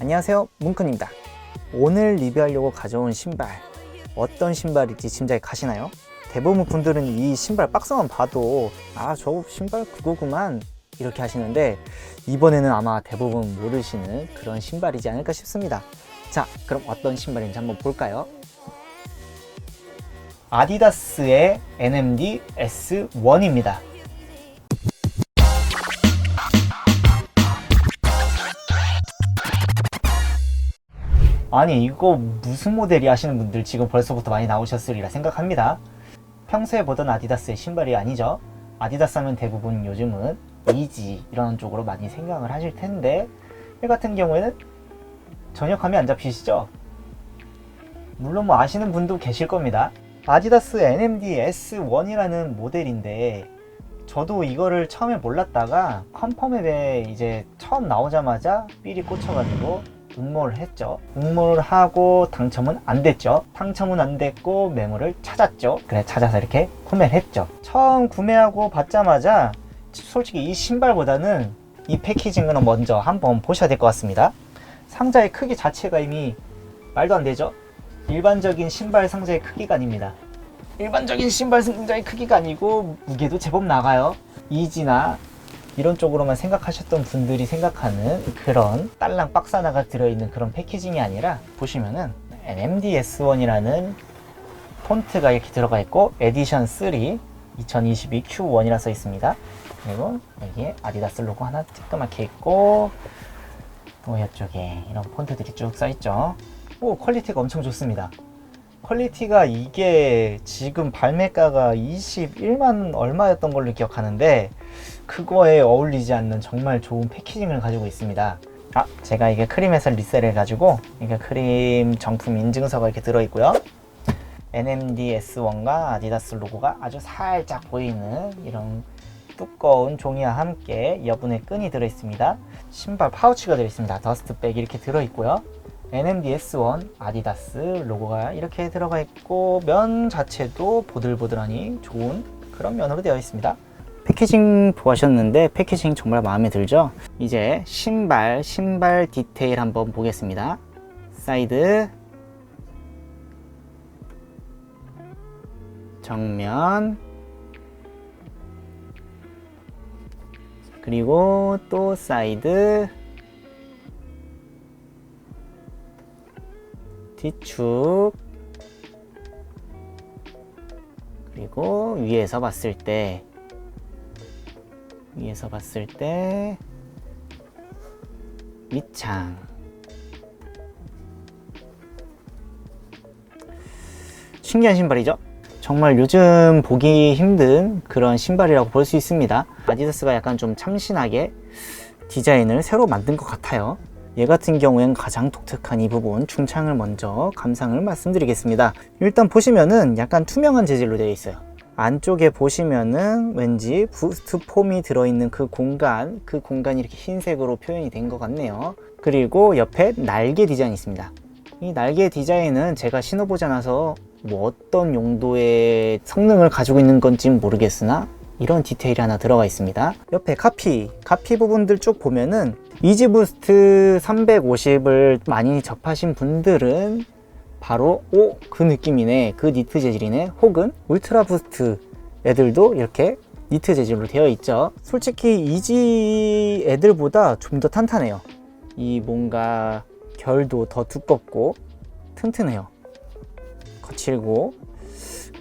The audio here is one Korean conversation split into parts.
안녕하세요, 뭉크입니다. 오늘 리뷰하려고 가져온 신발, 어떤 신발일지 짐작이 가시나요? 대부분 분들은 이 신발 박스만 봐도 저 신발 그거구만 이렇게 하시는데, 이번에는 아마 대부분 모르시는 그런 신발이지 않을까 싶습니다. 자, 그럼 어떤 신발인지 한번 볼까요? 아디다스의 NMD S1입니다. 아니, 이거 무슨 모델이 하시는 분들 지금 벌써부터 많이 나오셨으리라 생각합니다. 평소에 보던 아디다스의 신발이 아니죠. 아디다스 하면 대부분 요즘은 이지 이런 쪽으로 많이 생각을 하실 텐데, 이 같은 경우에는 전혀 감이 안 잡히시죠? 물론 뭐 아시는 분도 계실 겁니다. 아디다스 NMD S1이라는 모델인데, 저도 이거를 처음에 몰랐다가 컨펌앱에 이제 처음 나오자마자 삘이 꽂혀가지고 응모를 했죠. 응모를 하고 당첨은 안 됐죠. 당첨은 안 됐고 매물을 찾았죠. 그래, 찾아서 이렇게 구매를 했죠. 처음 구매하고 받자마자 솔직히 이 신발보다는 이 패키징을 먼저 한번 보셔야 될 것 같습니다. 상자의 크기 자체가 이미 말도 안 되죠. 일반적인 신발 상자의 크기가 아닙니다. 일반적인 신발 상자의 크기가 아니고 무게도 제법 나가요. 이지나 이런 쪽으로만 생각하셨던 분들이 생각하는 그런 딸랑 박스 하나가 들어있는 그런 패키징이 아니라, 보시면은 NMD S1이라는 폰트가 이렇게 들어가 있고 에디션 3 2022 Q1이라 써 있습니다. 그리고 여기에 아디다스 로고 하나 쬐끄맣게 있고, 또 이쪽에 이런 폰트들이 쭉 써 있죠. 퀄리티가 엄청 좋습니다. 퀄리티가 이게 지금 발매가가 21만 얼마였던 걸로 기억하는데, 그거에 어울리지 않는 정말 좋은 패키징을 가지고 있습니다. 제가 이게 크림에서 리셀을 해가지고 이게 크림 정품 인증서가 이렇게 들어있고요. NMD S1과 아디다스 로고가 아주 살짝 보이는 이런 두꺼운 종이와 함께 여분의 끈이 들어있습니다. 신발 파우치가 들어있습니다. 더스트백 이렇게 들어있고요. NMD S1 아디다스 로고가 이렇게 들어가 있고, 면 자체도 보들보들하니 좋은 그런 면으로 되어 있습니다. 패키징 보셨는데 패키징 정말 마음에 들죠? 이제 신발 디테일 한번 보겠습니다. 사이드, 정면, 그리고 또 사이드, 뒤축, 그리고 위에서 봤을 때 밑창. 신기한 신발이죠? 정말 요즘 보기 힘든 그런 신발이라고 볼 수 있습니다. 아디다스가 약간 좀 참신하게 디자인을 새로 만든 것 같아요. 얘 같은 경우엔 가장 독특한 이 부분, 중창을 먼저 감상을 말씀드리겠습니다. 일단 보시면은 약간 투명한 재질로 되어 있어요. 안쪽에 보시면은 왠지 부스트 폼이 들어있는 그 공간이 이렇게 흰색으로 표현이 된 것 같네요. 그리고 옆에 날개 디자인이 있습니다. 이 날개 디자인은 제가 신어보지 않아서 뭐 어떤 용도의 성능을 가지고 있는 건지 모르겠으나 이런 디테일이 하나 들어가 있습니다. 옆에 카피 부분들 쭉 보면은 이지부스트 350을 많이 접하신 분들은 바로 그 느낌이네, 그 니트 재질이네, 혹은 울트라 부스트 애들도 이렇게 니트 재질로 되어 있죠. 솔직히 이지 애들보다 좀 더 탄탄해요. 이 뭔가 결도 더 두껍고 튼튼해요. 거칠고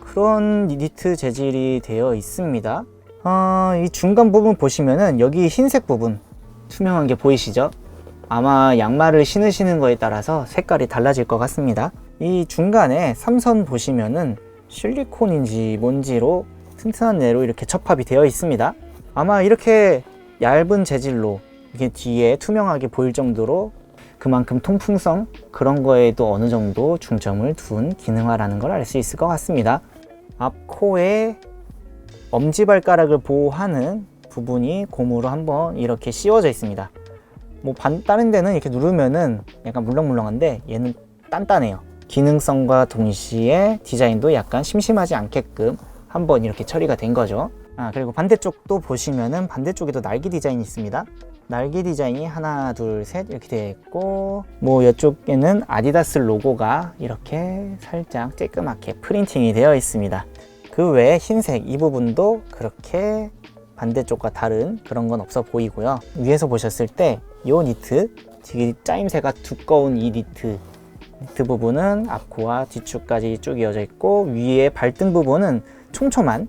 그런 니트 재질이 되어 있습니다. 이 중간 부분 보시면은 여기 흰색 부분 투명한 게 보이시죠? 아마 양말을 신으시는 거에 따라서 색깔이 달라질 것 같습니다. 이 중간에 삼선 보시면은 실리콘인지 뭔지로 튼튼한 뇌로 이렇게 접합이 되어 있습니다. 아마 이렇게 얇은 재질로 이게 뒤에 투명하게 보일 정도로 그만큼 통풍성 그런 거에도 어느 정도 중점을 둔 기능화라는 걸 알 수 있을 것 같습니다. 앞코에 엄지발가락을 보호하는 부분이 고무로 한번 이렇게 씌워져 있습니다. 다른 데는 이렇게 누르면은 약간 물렁물렁한데 얘는 단단해요. 기능성과 동시에 디자인도 약간 심심하지 않게끔 한번 이렇게 처리가 된 거죠. 그리고 반대쪽도 보시면은 반대쪽에도 날개 디자인이 있습니다. 날개 디자인이 하나 둘 셋 이렇게 되어 있고, 뭐 이쪽에는 아디다스 로고가 이렇게 살짝 쬐끄맣게 프린팅이 되어 있습니다. 그 외에 흰색 이 부분도 그렇게 반대쪽과 다른 그런 건 없어 보이고요. 위에서 보셨을 때 이 니트, 되게 짜임새가 두꺼운 이 니트 부분은 앞코와 뒤축까지 쭉 이어져 있고, 위에 발등 부분은 촘촘한,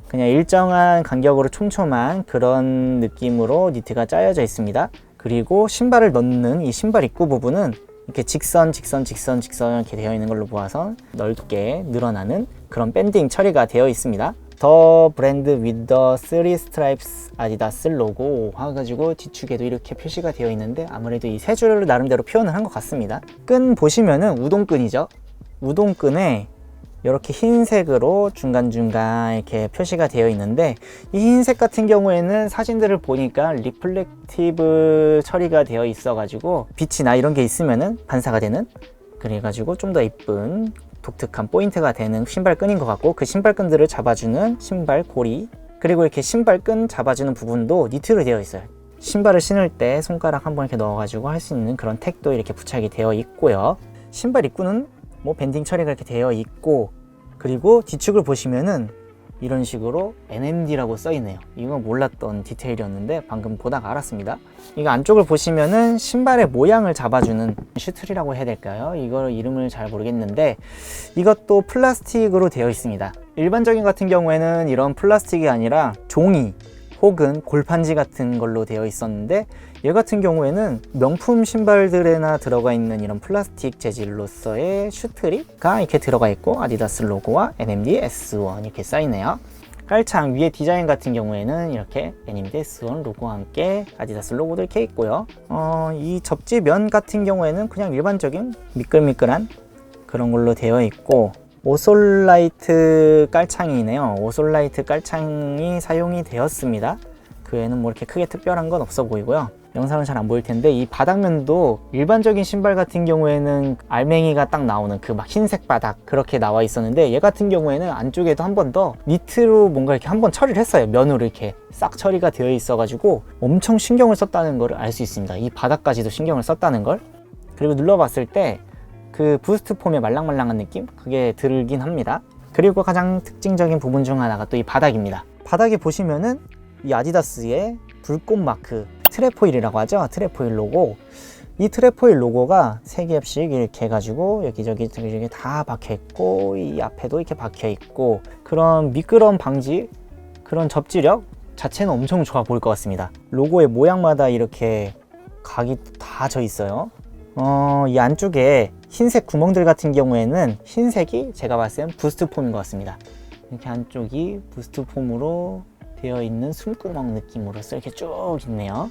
그냥 일정한 간격으로 촘촘한 그런 느낌으로 니트가 짜여져 있습니다. 그리고 신발을 넣는 이 신발 입구 부분은 이렇게 직선 이렇게 되어 있는 걸로 보아서 넓게 늘어나는 그런 밴딩 처리가 되어 있습니다. 더 브랜드 with the 3 stripes 아디다스 로고 해가지고 뒤축에도 이렇게 표시가 되어 있는데, 아무래도 이 세 줄로 나름대로 표현을 한 것 같습니다. 끈 보시면은 우동끈이죠. 우동끈에 이렇게 흰색으로 중간중간 이렇게 표시가 되어 있는데, 이 흰색 같은 경우에는 사진들을 보니까 리플렉티브 처리가 되어 있어 가지고 빛이나 이런 게 있으면은 반사가 되는, 그래가지고 좀 더 이쁜 독특한 포인트가 되는 신발끈인 것 같고, 그 신발끈들을 잡아주는 신발 고리, 그리고 이렇게 신발끈 잡아주는 부분도 니트로 되어 있어요. 신발을 신을 때 손가락 한번 이렇게 넣어가지고 할 수 있는 그런 택도 이렇게 부착이 되어 있고요. 신발 입구는 뭐 밴딩 처리가 이렇게 되어 있고, 그리고 뒤축을 보시면은 이런 식으로 NMD라고 써 있네요. 이건 몰랐던 디테일이었는데 방금 보다가 알았습니다. 이거 안쪽을 보시면은 신발의 모양을 잡아주는 슈트리라고 해야 될까요? 이거 이름을 잘 모르겠는데, 이것도 플라스틱으로 되어 있습니다. 일반적인 같은 경우에는 이런 플라스틱이 아니라 종이 혹은 골판지 같은 걸로 되어 있었는데, 얘 같은 경우에는 명품 신발들에나 들어가 있는 이런 플라스틱 재질로서의 슈트리가 이렇게 들어가 있고, 아디다스 로고와 NMD S1 이렇게 쌓이네요. 깔창 위에 디자인 같은 경우에는 이렇게 NMD S1 로고와 함께 아디다스 로고도 이렇게 있고요. 이 접지 면 같은 경우에는 그냥 일반적인 미끌미끌한 그런 걸로 되어 있고, 오솔라이트 깔창이네요. 오솔라이트 깔창이 사용이 되었습니다. 그 외에는 뭐 이렇게 크게 특별한 건 없어 보이고요. 영상은 잘 안 보일 텐데, 이 바닥면도 일반적인 신발 같은 경우에는 알맹이가 딱 나오는 그 막 흰색 바닥 그렇게 나와 있었는데, 얘 같은 경우에는 안쪽에도 한 번 더 니트로 뭔가 이렇게 한번 처리를 했어요. 면으로 이렇게 싹 처리가 되어 있어 가지고 엄청 신경을 썼다는 걸 알 수 있습니다. 이 바닥까지도 신경을 썼다는 걸. 그리고 눌러봤을 때 그 부스트 폼의 말랑말랑한 느낌? 그게 들긴 합니다. 그리고 가장 특징적인 부분 중 하나가 또 이 바닥입니다. 바닥에 보시면은 이 아디다스의 불꽃 마크, 트레포일이라고 하죠. 트레포일 로고. 이 트레포일 로고가 3겹씩 이렇게 해가지고 여기저기 다 박혀 있고, 이 앞에도 이렇게 박혀 있고, 그런 미끄럼 방지, 그런 접지력 자체는 엄청 좋아 보일 것 같습니다. 로고의 모양마다 이렇게 각이 다 져 있어요. 이 안쪽에 흰색 구멍들 같은 경우에는 흰색이 제가 봤을 땐 부스트 폼인 것 같습니다. 이렇게 안쪽이 부스트 폼으로 되어 있는 숨구멍 느낌으로서 이렇게 쭉 있네요.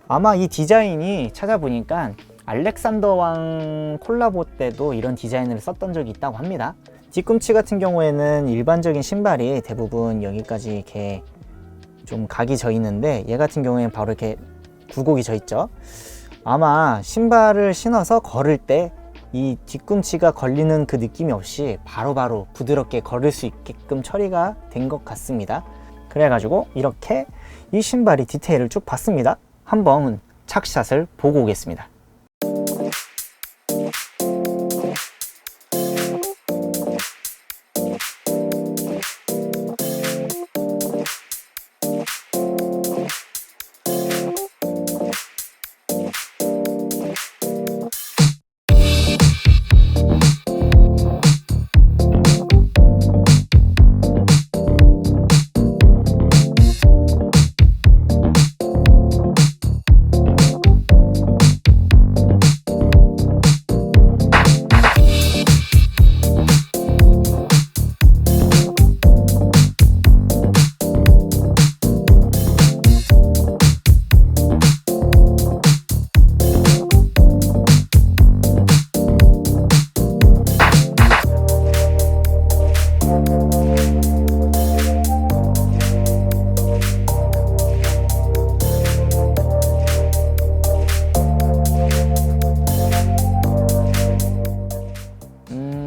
아마 이 디자인이 찾아보니까 알렉산더 왕 콜라보 때도 이런 디자인을 썼던 적이 있다고 합니다. 뒤꿈치 같은 경우에는 일반적인 신발이 대부분 여기까지 이렇게 좀 각이 져 있는데, 얘 같은 경우에는 바로 이렇게 굴곡이 져 있죠. 아마 신발을 신어서 걸을 때 이 뒤꿈치가 걸리는 그 느낌이 없이 바로바로 부드럽게 걸을 수 있게끔 처리가 된 것 같습니다. 그래가지고 이렇게 이 신발이 디테일을 쭉 봤습니다. 한번 착샷을 보고 오겠습니다.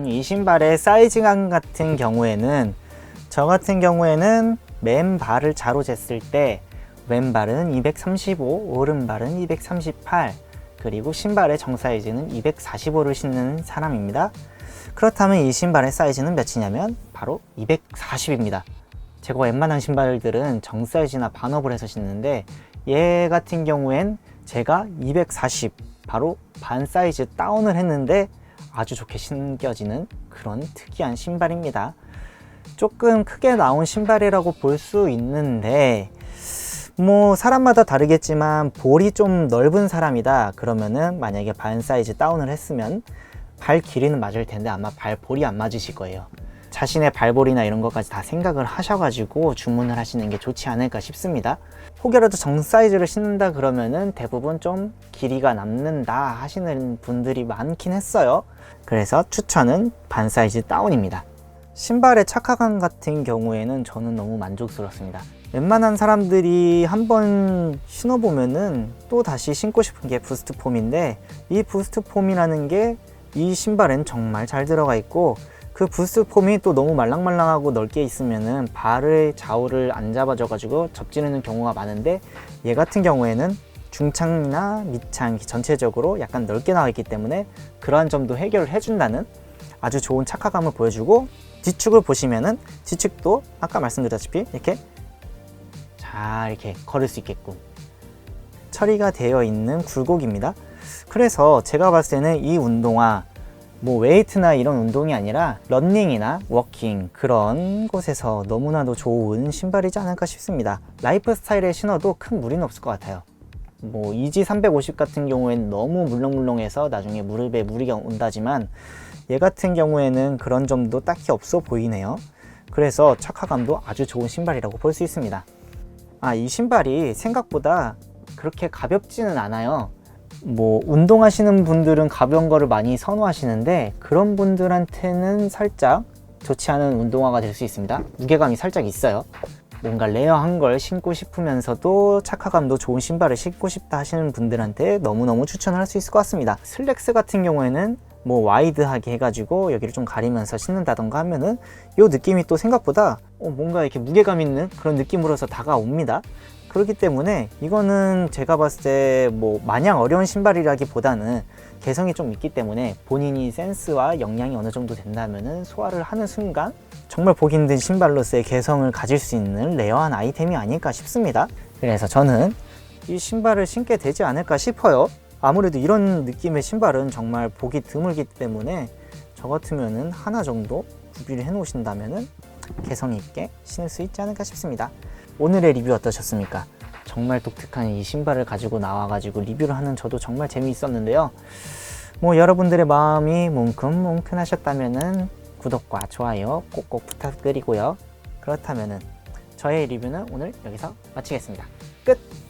이 신발의 사이즈감 같은 경우에는, 저 같은 경우에는 맨발을 자로 쟀을 때 왼발은 235, 오른발은 238, 그리고 신발의 정 사이즈는 245를 신는 사람입니다. 그렇다면 이 신발의 사이즈는 몇이냐면 바로 240입니다. 제가 웬만한 신발들은 정 사이즈나 반업을 해서 신는데 얘 같은 경우엔 제가 240, 바로 반 사이즈 다운을 했는데 아주 좋게 신겨지는 그런 특이한 신발입니다. 조금 크게 나온 신발이라고 볼 수 있는데 뭐 사람마다 다르겠지만 볼이 좀 넓은 사람이다 그러면은 만약에 반 사이즈 다운을 했으면 발 길이는 맞을 텐데 아마 발 볼이 안 맞으실 거예요. 자신의 발볼이나 이런 것까지 다 생각을 하셔가지고 주문을 하시는 게 좋지 않을까 싶습니다. 혹여라도 정 사이즈를 신는다 그러면은 대부분 좀 길이가 남는다 하시는 분들이 많긴 했어요. 그래서 추천은 반 사이즈 다운입니다. 신발의 착화감 같은 경우에는 저는 너무 만족스럽습니다. 웬만한 사람들이 한번 신어보면은 또 다시 신고 싶은 게 부스트 폼인데 이 부스트 폼이라는 게 이 신발엔 정말 잘 들어가 있고 그 부스트 폼이 또 너무 말랑말랑하고 넓게 있으면은 발의 좌우를 안 잡아줘 가지고 접지르는 경우가 많은데 얘 같은 경우에는 중창이나 밑창 전체적으로 약간 넓게 나와 있기 때문에 그러한 점도 해결을 해준다는 아주 좋은 착화감을 보여주고 뒤축을 보시면은 뒤축도 아까 말씀드렸다시피 이렇게 잘 이렇게 걸을 수 있게끔 처리가 되어 있는 굴곡입니다. 그래서 제가 봤을 때는 이 운동화 뭐 웨이트나 이런 운동이 아니라 러닝이나 워킹 그런 곳에서 너무나도 좋은 신발이지 않을까 싶습니다. 라이프 스타일에 신어도 큰 무리는 없을 것 같아요. 뭐 이지 350 같은 경우에는 너무 물렁물렁해서 나중에 무릎에 무리가 온다지만 얘 같은 경우에는 그런 점도 딱히 없어 보이네요. 그래서 착화감도 아주 좋은 신발이라고 볼 수 있습니다. 이 신발이 생각보다 그렇게 가볍지는 않아요. 뭐 운동하시는 분들은 가벼운 거를 많이 선호하시는데 그런 분들한테는 살짝 좋지 않은 운동화가 될 수 있습니다. 무게감이 살짝 있어요. 뭔가 레어한 걸 신고 싶으면서도 착화감도 좋은 신발을 신고 싶다 하시는 분들한테 너무너무 추천을 할 수 있을 것 같습니다. 슬랙스 같은 경우에는 뭐 와이드하게 해가지고 여기를 좀 가리면서 신는다던가 하면은 이 느낌이 또 생각보다 뭔가 이렇게 무게감 있는 그런 느낌으로서 다가옵니다. 그렇기 때문에 이거는 제가 봤을 때 뭐 마냥 어려운 신발이라기보다는 개성이 좀 있기 때문에 본인이 센스와 역량이 어느 정도 된다면은 소화를 하는 순간 정말 보기 힘든 신발로서의 개성을 가질 수 있는 레어한 아이템이 아닐까 싶습니다. 그래서 저는 이 신발을 신게 되지 않을까 싶어요. 아무래도 이런 느낌의 신발은 정말 보기 드물기 때문에 저 같으면은 하나 정도 구비를 해 놓으신다면은 개성 있게 신을 수 있지 않을까 싶습니다. 오늘의 리뷰 어떠셨습니까? 정말 독특한 이 신발을 가지고 나와가지고 리뷰를 하는 저도 정말 재미있었는데요. 뭐 여러분들의 마음이 뭉클뭉클하셨다면은 구독과 좋아요 꼭꼭 부탁드리고요. 그렇다면은 저의 리뷰는 오늘 여기서 마치겠습니다. 끝!